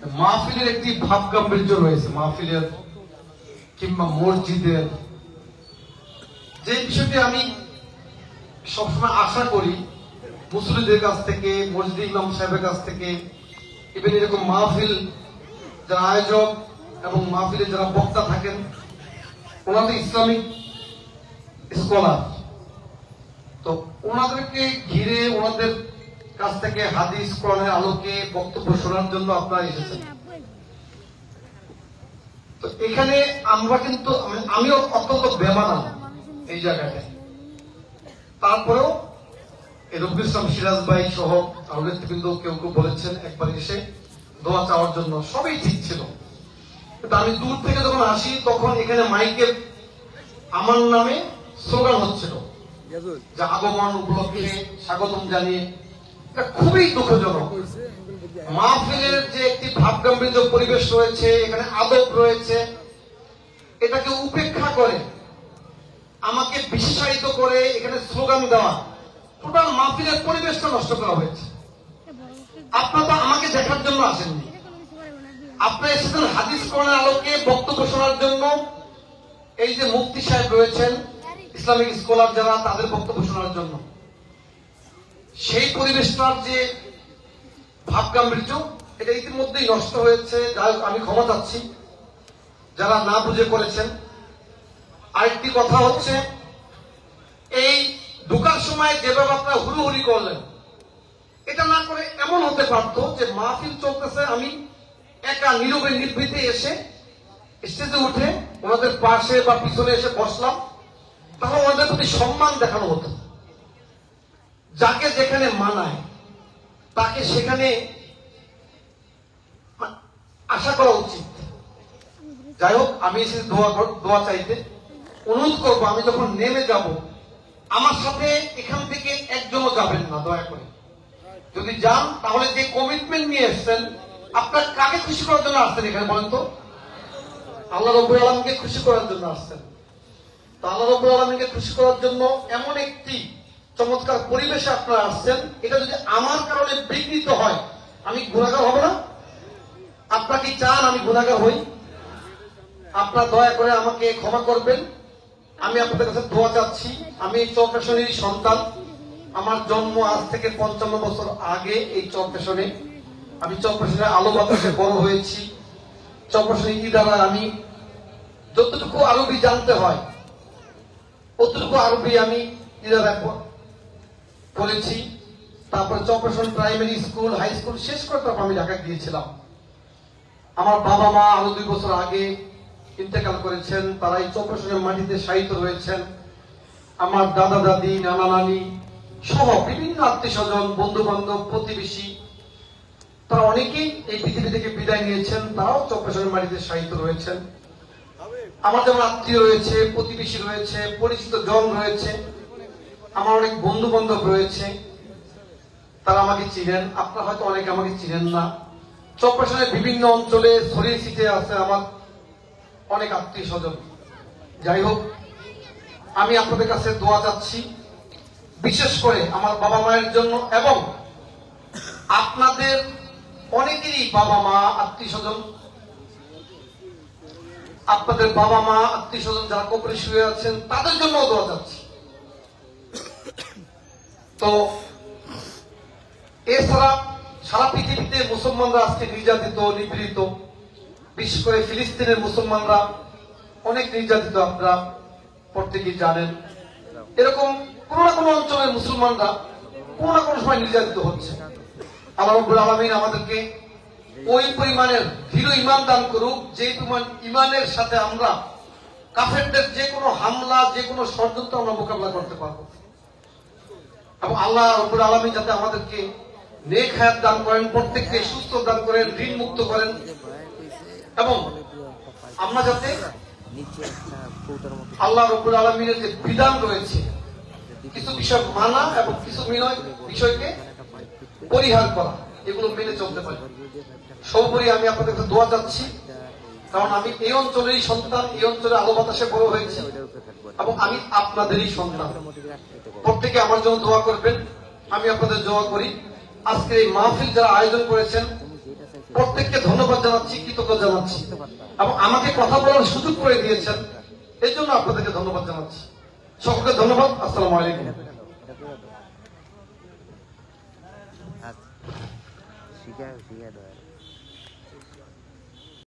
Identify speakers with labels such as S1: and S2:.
S1: মাহফিলের একটি ভাব গাম্ভীর্য রয়েছে, মাহফিলের কিংবা মসজিদের, যে বিষয়টি আমি সবসময় আশা করি মুসল্লিদের কাছ থেকে, মসজিদ ইমাম সাহেবের কাছ থেকে, ইভেন এরকম মাহফিল যারা আয়োজক এবং মাহফিলে যারা বক্তা থাকেন, ওনাদের ইসলামিক স্কলার, তো ওনাদেরকে ঘিরে ওনাদের কাছ থেকে হাদিস কোরআনের আলোকে বক্তব্য শোনার জন্য আপনারা এসেছেন। তো এখানে আমরা কিন্তু আমিও অত্যন্ত বেমানান এই জায়গাটায়, তারপরেও রফিকুল ইসলাম সিরাজ ভাই সহ আরো নেতৃবৃন্দ কেউ কেউ বলেছেন একবার এসে দোয়া চাওয়ার জন্য, সবই ঠিক ছিল। কিন্তু আমি দূর থেকে যখন আসি তখন এখানে মাইকে আমার নামে স্লোগান হচ্ছিল, যে আগমন উপলক্ষে স্বাগতম জানিয়ে। এটা খুবই দুঃখজনক। মাহফিলের যে একটি ভাবগাম্ভীর্য পরিবেশ রয়েছে, এখানে আদব রয়েছে, এটাকে উপেক্ষা করে আমাকে বিশেষায়িত করে এখানে স্লোগান দেওয়া, টোটাল মাহফিলের পরিবেশটা নষ্ট করা হয়েছে। আপনারা তো আমাকে দেখার জন্য আসেননি, আপনারা এসেছেন হাদিস কোরআনের আলোকে বক্তব্য শোনার জন্য। এই যে মুফতি সাহেব রয়েছেন, ইসলামিক স্কলার যারা, তাদের বক্তব্য শোনার জন্য। সেই পরিবেশটার যে ভাব গাম্ভীর্য, এটা ইতিমধ্যেই নষ্ট হয়েছে। যাই হোক, আমি ক্ষমা চাচ্ছি যারা না বুঝে করেছেন। আরেকটি কথা হচ্ছে, এই ঢোকার সময় যেভাবে আপনারা হুড়োহুড়ি করলেন, এটা না করে এমন হতে পারত যে মাহফিল চলতেছে, আমি একা নীরবে নির্ভীতে এসে স্টেজে উঠে ওনাদের পাশে বা পিছনে এসে বসলাম, তাহলে ওনাদের প্রতি সম্মান দেখানো হতো। যাকে যেখানে মানায় তাকে সেখানে আশা করা উচিত। যাই হোক, আমি এসেছি দোয়া চাইতে। অনুরোধ করবো, আমি যখন নেমে যাব, আমার সাথে এখান থেকে একজনও যাবেন না, দয়া করে। যদি যান তাহলে যে কমিটমেন্ট নিয়ে এসছেন, আপনার কাকে খুশি করার জন্য আসছেন এখানে বলেন তো? আল্লাহ রাব্বুল আলামিনকে খুশি করার জন্য আসছেন। তো আল্লাহ রাব্বুল আলামিনকে খুশি করার জন্য এমন একটি চমৎকার পরিবেশে আপনারা আসছেন, এটা যদি আমার কারণে বিঘ্নিত হয়, আমি গুনাহগার হব না? আপনারা কি চান আমি গুনাহগার হই? আপনারা দয়া করে আমাকে ক্ষমা করবেন। আমি আপনাদের কাছে দোয়া চাচ্ছি। আমি এই চরপেশনেরই সন্তান। আমার জন্ম আজ থেকে 55 বছর আগে এই চরপেশনে। আমি চরপেশনের আলো বাতাসে বড় হয়েছি। চরপেশনের ইদারা আমি যতটুকু আরবি জানতে হয় অতটুকু আরবি আমি ইদারা পড়েছি। তারপর চরপেশন প্রাইমারি স্কুল, হাই স্কুল শেষ করে তারপর আমি ঢাকা গিয়েছিলাম। আমার বাবা মা আরো 2 বছর আগে ইন্তেকাল করেছেন, তারা এই চরপেশনের মাটিতে শায়িত রয়েছেন। আমার দাদা দাদি, নানা নানি সহ বিভিন্ন আত্মীয় স্বজন, বন্ধু বান্ধব, প্রতিবেশী, তারা অনেকেই এই পৃথিবী থেকে বিদায় নিয়েছেন, তারাও চরপেশনের মাটিতে শায়িত রয়েছেন। আমার যেমন আত্মীয় রয়েছে, প্রতিবেশী রয়েছে, পরিচিত জন রয়েছে, আমার অনেক বন্ধু বান্ধব রয়েছে, তারা আমাকে চিনেন। আপনারা হয়তো অনেকে আমাকে চিনেন না। চরপেশনের বিভিন্ন অঞ্চলে ছড়িয়ে ছিটিয়ে আছে আমার অনেক আত্মীয় স্বজন। যাই হোক, আমি আপনাদের কাছে দোয়া চাচ্ছি, বিশেষ করে আমার বাবা মায়ের জন্য এবং আপনাদের অনেকেরই বাবা মা, আত্মীয় স্বজন, আপনাদের বাবা মা, আত্মীয় স্বজন যারা কবরে শুয়ে আছেন, তাদের জন্য দোয়া চাচ্ছি। তো এছাড়া সারা পৃথিবীতে মুসলমানরা আজকে নির্যাতিত, নিপীড়িত। বিশেষ করে ফিলিস্তিনের মুসলমানরা অনেক নির্যাতিত, আপনারা প্রত্যেকেই জানেন। এরকম কোন না কোন অঞ্চলের মুসলমানরা কোন না কোন সময় নির্যাতিত হচ্ছে। আল্লাহ রাব্বুল আলামিন আমাদেরকে ওই পরিমাণের দৃঢ় ঈমান দান করুক, যে পরিমাণ ঈমানের সাথে আমরা কাফেরদের যে কোনো হামলা, যে কোনো ষড়যন্ত্র আমরা মোকাবিলা করতে পারবো। এবং আল্লাহ রাব্বুল আলামিন যাতে আমাদেরকে নেক হায়াত দান করেন, প্রত্যেককে সুস্থ দান করেন, ঋণ মুক্ত করেন, এবং আমরা যাতে আল্লাহ রাব্বুল আলামিনের যে বিধান রয়েছে, কিছু বিষয় মানা এবং কিছু বিষয়কে পরিহার করা, এগুলো মেনে চলতে পারি। সর্বোপরি আমি আপনাদের কাছে দোয়া চাচ্ছি, কারণ আমি এই অঞ্চলেরই সন্তান, এই অঞ্চলে আলো বাতাসে বড় হয়েছি এবং আমি আপনাদেরই সন্তান। প্রত্যেকে আমার জন্য দোয়া করবেন, আমি আপনাদের দোয়া করি। আজকে এই মাহফিল যারা আয়োজন করেছেন, প্রত্যেককে ধন্যবাদ জানাচ্ছি, কৃতজ্ঞতা জানাচ্ছি এবং আমাকে কথা বলার সুযোগ করে দিয়েছেন, এই জন্য আপনাদেরকে ধন্যবাদ জানাচ্ছি। সকলকে ধন্যবাদ। আসসালামু আলাইকুম।
S2: শিখা দেওয়া